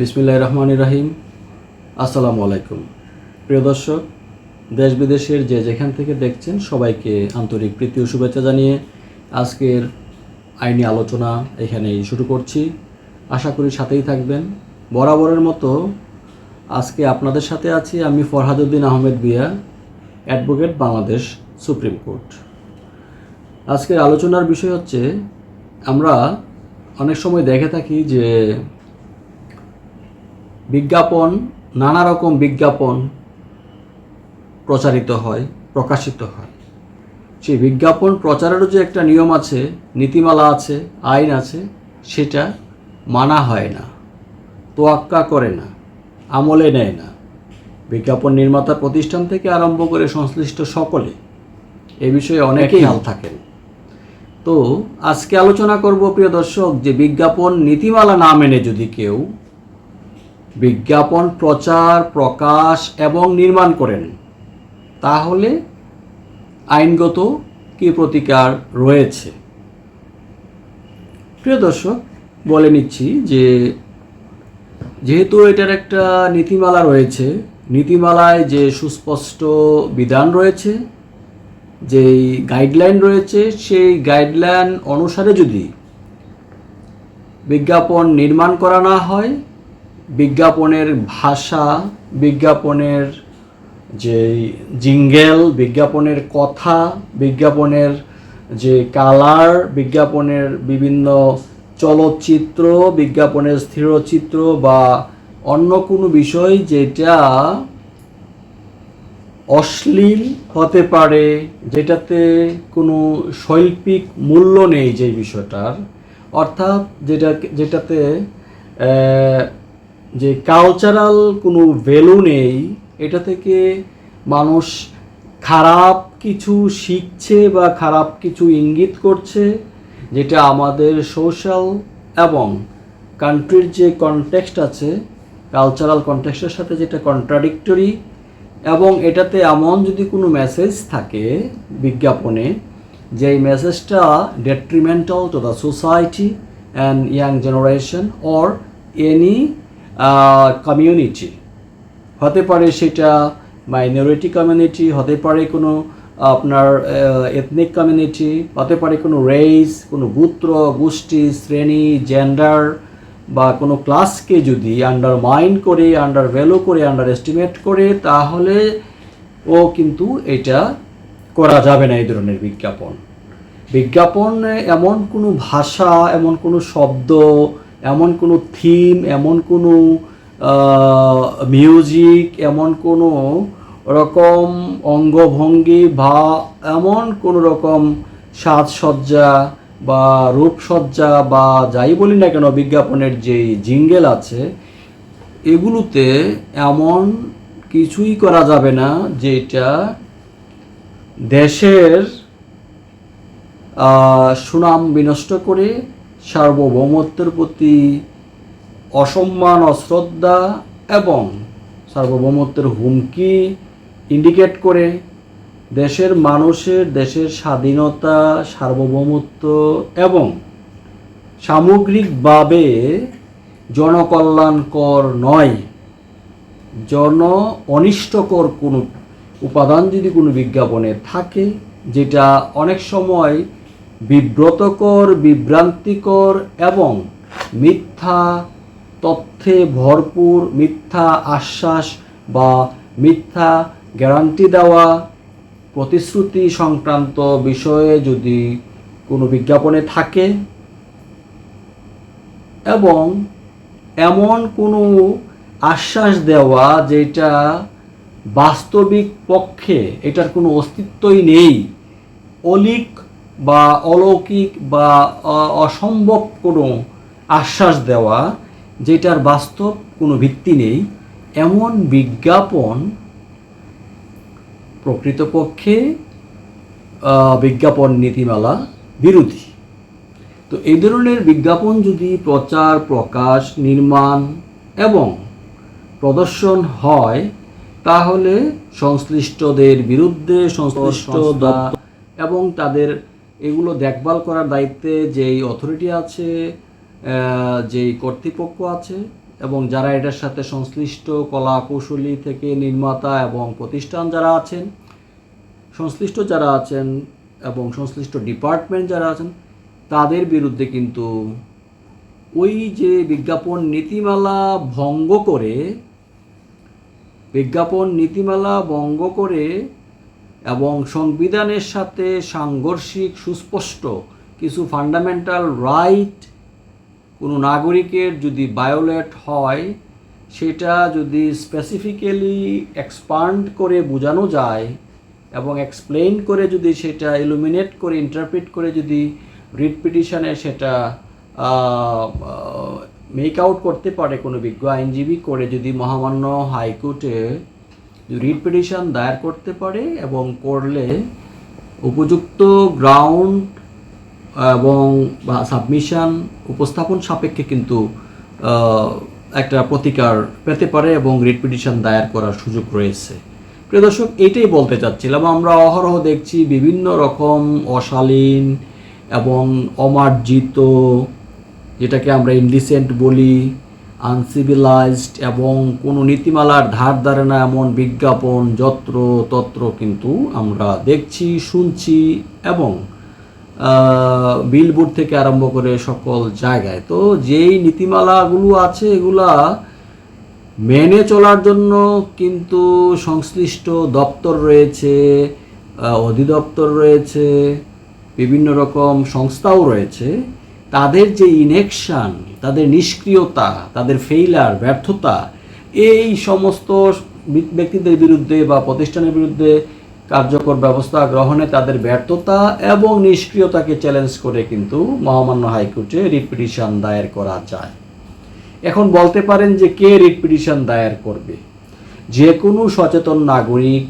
বিসমিল্লাহির রহমানির রহিম। আসসালামু আলাইকুম। প্রিয় দর্শক, দেশ বিদেশের যে যেখান থেকে দেখছেন সবাইকে আন্তরিক প্রীতি ও শুভেচ্ছা জানিয়ে আজকের আইনি আলোচনা এখানেই শুরু করছি। আশা করি সাথেই থাকবেন। বরাবরের মতো আজকে আপনাদের সাথে আছি আমি ফরহাদউদ্দিন আহমেদ বিয়া, অ্যাডভোকেট, বাংলাদেশ সুপ্রিম কোর্ট। আজকের আলোচনার বিষয় হচ্ছে, আমরা অনেক সময় দেখে থাকি যে বিজ্ঞাপন, নানা রকম বিজ্ঞাপন প্রচারিত হয়, প্রকাশিত হয়। সেই বিজ্ঞাপন প্রচারেরও যে একটা নিয়ম আছে, নীতিমালা আছে, আইন আছে, সেটা মানা হয় না, তোয়াক্কা করে না, আমলে নেয় না। বিজ্ঞাপন নির্মাতা প্রতিষ্ঠান থেকে আরম্ভ করে সংশ্লিষ্ট সকলে এ বিষয়ে অনেকেই খেয়াল থাকেন। তো আজকে আলোচনা করব প্রিয় দর্শক, যে বিজ্ঞাপন নীতিমালা না মেনে যদি কেউ বিজ্ঞাপন প্রচার, প্রকাশ এবং নির্মাণ করেন, তাহলে আইনগত কী প্রতিকার রয়েছে। প্রিয় দর্শক, বলে নিচ্ছি যে যেহেতু এটার একটা নীতিমালা রয়েছে, নীতিমালায় যে সুস্পষ্ট বিধান রয়েছে, যেই গাইডলাইন রয়েছে, সেই গাইডলাইন অনুসারে যদি বিজ্ঞাপন নির্মাণ করা না হয়, বিজ্ঞাপনের ভাষা, বিজ্ঞাপনের যে জিঙ্গেল, বিজ্ঞাপনের কথা, বিজ্ঞাপনের যে কালার, বিজ্ঞাপনের বিভিন্ন চলচ্চিত্র, বিজ্ঞাপনের স্থিরচিত্র বা অন্য কোনো বিষয় যেটা অশ্লীল হতে পারে, যেটাতে কোনো শৈল্পিক মূল্য নেই, যে বিষয়টার অর্থাৎ যেটাতে যে কালচারাল কোনো ভ্যালু নেই, এটা থেকে মানুষ খারাপ কিছু শিখছে বা খারাপ কিছু ইঙ্গিত করছে, যেটা আমাদের সোশ্যাল এবং কান্ট্রির যে কনটেক্সট আছে, কালচারাল কনটেক্সটের সাথে যেটা কন্ট্রাডিক্টরি, এবং এটাতে এমন যদি কোনো মেসেজ থাকে বিজ্ঞাপনে, যেই মেসেজটা detrimental to the society and young generation or any community, হতে পারে সেটা মাইনরিটি কমিউনিটি, হতে পারে কোনো আপনার এথনিক কমিউনিটি, হতে পারে কোনো রেস, কোনো গোত্র, গোষ্ঠী, শ্রেণী, জেন্ডার বা কোনো ক্লাসকে যদি আন্ডারমাইন করে, আন্ডার ভ্যালু করে, আন্ডার এস্টিমেট করে, তাহলে ও কিন্তু এটা করা যাবে না। এই ধরনের বিজ্ঞাপন এমন কোনো ভাষা, এমন কোনো শব্দ, এমন কোনো থিম, এমন কোনো মিউজিক, এমন কোনো রকম অঙ্গভঙ্গি বা এমন কোনো রকম সাজসজ্জা বা রূপসজ্জা বা যাই বলি না কেন, বিজ্ঞাপনের যেই জিঙ্গেল আছে, এগুলোতে এমন কিছুই করা যাবে না যেটা দেশের সুনাম বিনষ্ট করে, সার্বভৌমত্বের প্রতি অসম্মান, অশ্রদ্ধা এবং সার্বভৌমত্বের হুমকি ইন্ডিকেট করে, দেশের মানুষের, দেশের স্বাধীনতা, সার্বভৌমত্ব এবং সামগ্রিকভাবে জনকল্যাণকর নয়, জন অনিষ্টকর কোনো উপাদান যদি কোনো বিজ্ঞাপনে থাকে, যেটা অনেক সময় বিব্রতকর, বিভ্রান্তিকর এবং মিথ্যা তথ্যে ভরপুর, মিথ্যা আশ্বাস বা মিথ্যা গ্যারান্টি দেওয়া, প্রতিশ্রুতি সংক্রান্ত বিষয়ে যদি কোনো বিজ্ঞাপনে থাকে এবং এমন কোনো আশ্বাস দেওয়া যেটা বাস্তবিক পক্ষে এটার কোনো অস্তিত্বই নেই, অলীক বা অলৌকিক বা অসম্ভব কোনো আশ্বাস দেওয়া যেটার বাস্তব কোনো ভিত্তি নেই, এমন বিজ্ঞাপন প্রকৃতপক্ষে বিজ্ঞাপন নীতিমালা বিরোধী। তো এই ধরনের বিজ্ঞাপন যদি প্রচার, প্রকাশ, নির্মাণ এবং প্রদর্শন হয়, তাহলে সংশ্লিষ্টদের বিরুদ্ধে সংশ্লিষ্ট এবং তাদের এগুলো দেখভাল করার দায়িত্বে যেই অথরিটি আছে, যেই কর্তৃপক্ষ আছে এবং যারা এটার সাথে সংশ্লিষ্ট কলা কৌশলী থেকে নির্মাতা এবং প্রতিষ্ঠান যারা আছেন, সংশ্লিষ্ট যারা আছেন এবং সংশ্লিষ্ট ডিপার্টমেন্ট যারা আছেন, তাদের বিরুদ্ধে কিন্তু ওই যে বিজ্ঞাপন নীতিমালা ভঙ্গ করে এবং সংবিধানের সাথে সাংঘর্ষিক সুস্পষ্ট কিছু ফান্ডামেন্টাল রাইট কোনো নাগরিকের যদি ভায়োলেট হয়, সেটা যদি স্পেসিফিক্যালি এক্সপান্ড করে বোঝানো যায় এবং এক্সপ্লেইন করে যদি সেটা ইলুমিনেট করে ইন্টারপ্রিট করে যদি রিট পিটিশনে সেটা মেক আউট করতে পারে কোনো বিজ্ঞ আইনজীবী, করে যদি মহামান্য হাইকোর্টে রিট পিটিশন দায়ের করতে পারে এবং করলে উপযুক্ত গ্রাউন্ড এবং বা সাবমিশন উপস্থাপন সাপেক্ষে কিন্তু একটা প্রতিকার পেতে পারে এবং রিট পিটিশন দায়ের করার সুযোগ রয়েছে। প্রিয় দর্শক, এটাই বলতে চাচ্ছিলাম। আমরা অহরহ দেখছি বিভিন্ন রকম অশালীন এবং অমার্জিত, যেটাকে আমরা ইনডিসেন্ট বলি, আনসিভিলাইজড এবং কোনো নীতিমালার ধার ধারে না এমন বিজ্ঞাপন যত্র তত্র কিন্তু আমরা দেখছি, শুনছি এবং বিলবোর্ড থেকে আরম্ভ করে সকল জায়গায়। তো যেই নীতিমালাগুলো আছে এগুলা মেনে চলার জন্য কিন্তু সংশ্লিষ্ট দপ্তর রয়েছে, অধিদপ্তর রয়েছে, বিভিন্ন রকম সংস্থাও রয়েছে। তাদের যে ইনঅ্যাকশন, তাদের নিষ্ক্রিয়তা, তাদের ফেইলার, ব্যর্থতা, এই সমস্ত ব্যক্তিদের বিরুদ্ধে বা প্রতিষ্ঠানের বিরুদ্ধে কার্যকর ব্যবস্থা গ্রহণে তাদের ব্যর্থতা এবং নিষ্ক্রিয়তাকে চ্যালেঞ্জ করে কিন্তু মহামান্য হাইকোর্টে রিট পিটিশন দায়ের করা যায়। এখন বলতে পারেন যে কে রিট পিটিশন দায়ের করবে? যে কোনো সচেতন নাগরিক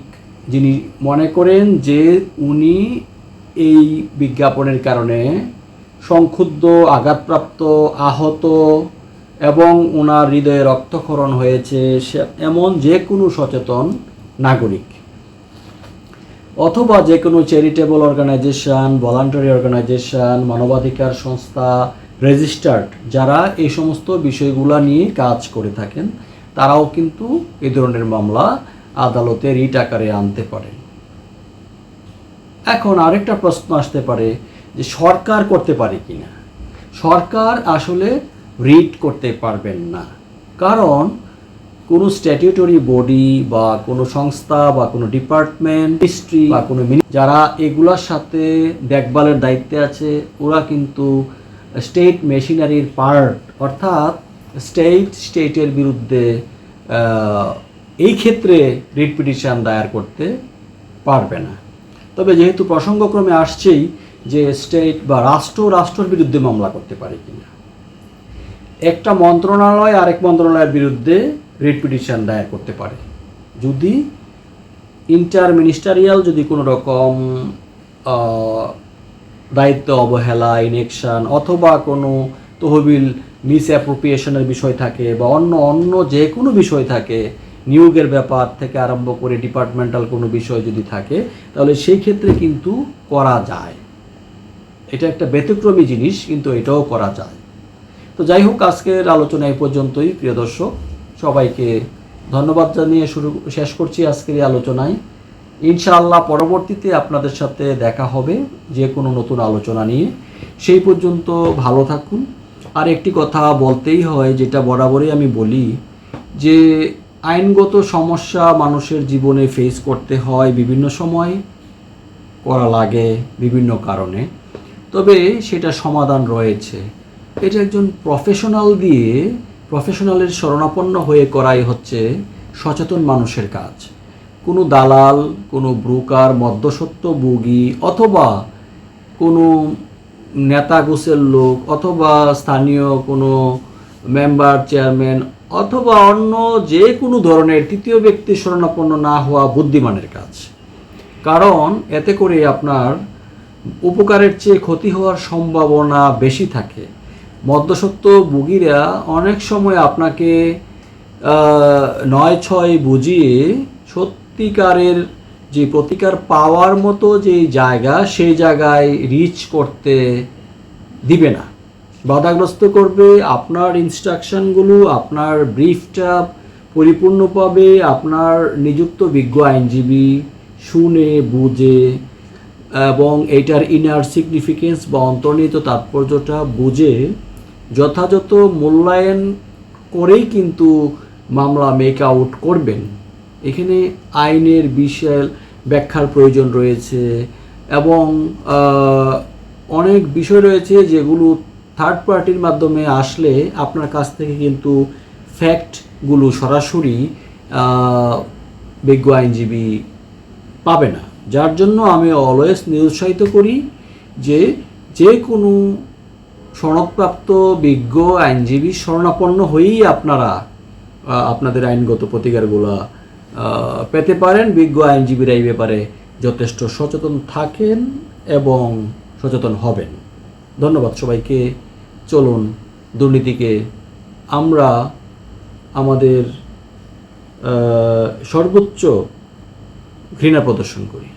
যিনি মনে করেন যে উনি এই বিজ্ঞাপনের কারণে সংক্ষুব্ধ, আঘাতপ্রাপ্ত, আহত এবং ওনার হৃদয়ে রক্তক্ষরণ হয়েছে, এমন যে কোনো সচেতন নাগরিক, অথবা যে কোনো চ্যারিটেবল অর্গানাইজেশন, ভলান্টারি অর্গানাইজেশন, মানবাধিকার সংস্থা, রেজিস্টার্ড যারা এই সমস্ত বিষয়গুলো নিয়ে কাজ করে থাকেন, তারাও কিন্তু এই ধরনের মামলা আদালতে রিট আকারে আনতে পারে। এখন আরেকটা প্রশ্ন আসতে পারে যে সরকার করতে পারে কিনা। সরকার আসলে রিট করতে পারবেন না, কারণ কোনো স্ট্যাটিউটরি বডি বা কোনো সংস্থা বা কোনো ডিপার্টমেন্ট, মিনিস্ট্রি বা কোনো যারা এগুলোর সাথে দেখভালের দায়িত্বে আছে, ওরা কিন্তু স্টেট মেশিনারির পার্ট, অর্থাৎ স্টেটের বিরুদ্ধে এই ক্ষেত্রে রিট পিটিশন দায়ের করতে পারবে না। তবে যেহেতু প্রসঙ্গক্রমে আসছেই যে স্টেট বা রাষ্ট্রের বিরুদ্ধে মামলা করতে পারে কিনা, একটা মন্ত্রণালয় আরেক মন্ত্রণালয়ের বিরুদ্ধে রিট পিটিশন দায়ের করতে পারে যদি ইন্টারমিনিস্টারিয়াল যদি কোনো রকম দায়িত্ব অবহেলা, ইনঅ্যাকশন অথবা কোনো তহবিল মিসঅ্যাপ্রোপ্রিয়েশনের বিষয় থাকে বা অন্য যে কোনো বিষয় থাকে, নিয়োগের ব্যাপার থেকে আরম্ভ করে ডিপার্টমেন্টাল কোনো বিষয় যদি থাকে, তাহলে সেই ক্ষেত্রে কিন্তু করা যায়। এটা একটা ব্যতিক্রমী জিনিস, কিন্তু এটাও করা যায়। তো যাই হোক, আজকের আলোচনা এই পর্যন্তই। প্রিয় দর্শক, সবাইকে ধন্যবাদ জানিয়ে শেষ করছি আজকের এই আলোচনায়। ইনশাআল্লাহ পরবর্তীতে আপনাদের সাথে দেখা হবে যে কোনো নতুন আলোচনা নিয়ে। সেই পর্যন্ত ভালো থাকুন। আর একটি কথা বলতেই হয়, যেটা বরাবরই আমি বলি, যে আইনগত সমস্যা মানুষের জীবনে ফেস করতে হয়, বিভিন্ন সময় করা লাগে বিভিন্ন কারণে, তবে সেটা সমাধান রয়েছে। এটা একজন প্রফেশনালের শরণাপন্ন হয়ে করাই হচ্ছে সচেতন মানুষের কাজ। কোনো দালাল, কোনো ব্রোকার, মধ্যস্বত্বভোগী অথবা কোনো নেতা গোছের লোক অথবা স্থানীয় কোনো মেম্বার, চেয়ারম্যান অথবা অন্য যে কোনো ধরনের তৃতীয় ব্যক্তির শরণাপন্ন না হওয়া বুদ্ধিমানের কাজ। কারণ এতে করে আপনার উপকারের চেয়ে ক্ষতি হওয়ার সম্ভাবনা বেশি থাকে। মধ্যস্বত্বভোগীরা অনেক সময় আপনাকে ৯/৬ বুঝিয়ে সত্যিকারের যে প্রতিকার পাওয়ার মতো যে জায়গা, সেই জায়গায় রিচ করতে দিবে না। বাধাগ্রস্ত করবে। আপনার ইনস্ট্রাকশনগুলো, আপনার ব্রিফটা পরিপূর্ণভাবে আপনার নিযুক্ত বিজ্ঞ আইনজীবী শুনে বুঝে এবং এটার ইনার সিগনিফিকেন্স বা অন্তর্নিহিত তাৎপর্যটা বুঝে যথাযথ মূল্যায়ন করেই কিন্তু মামলা মেক আউট করবেন। এখানে আইনের বিশাল ব্যাখ্যার প্রয়োজন রয়েছে এবং অনেক বিষয় রয়েছে যেগুলো থার্ড পার্টির মাধ্যমে আসলে আপনার কাছ থেকে কিন্তু ফ্যাক্টগুলো সরাসরি বিজ্ঞ আইনজীবী পাবে না। যার জন্য আমি অলওয়েজ নিরুৎসাহিত করি যে যে কোনো সনদপ্রাপ্ত বিজ্ঞ আইনজীবী শরণাপন্ন হয়েই আপনারা আপনাদের আইনগত প্রতিকারগুলো পেতে পারেন। বিজ্ঞ আইনজীবীরা এই ব্যাপারে যথেষ্ট সচেতন থাকেন এবং সচেতন হবেন। ধন্যবাদ সবাইকে। চলুন দুর্নীতিকে আমরা আমাদের সর্বোচ্চ ঘৃণা প্রদর্শন করি।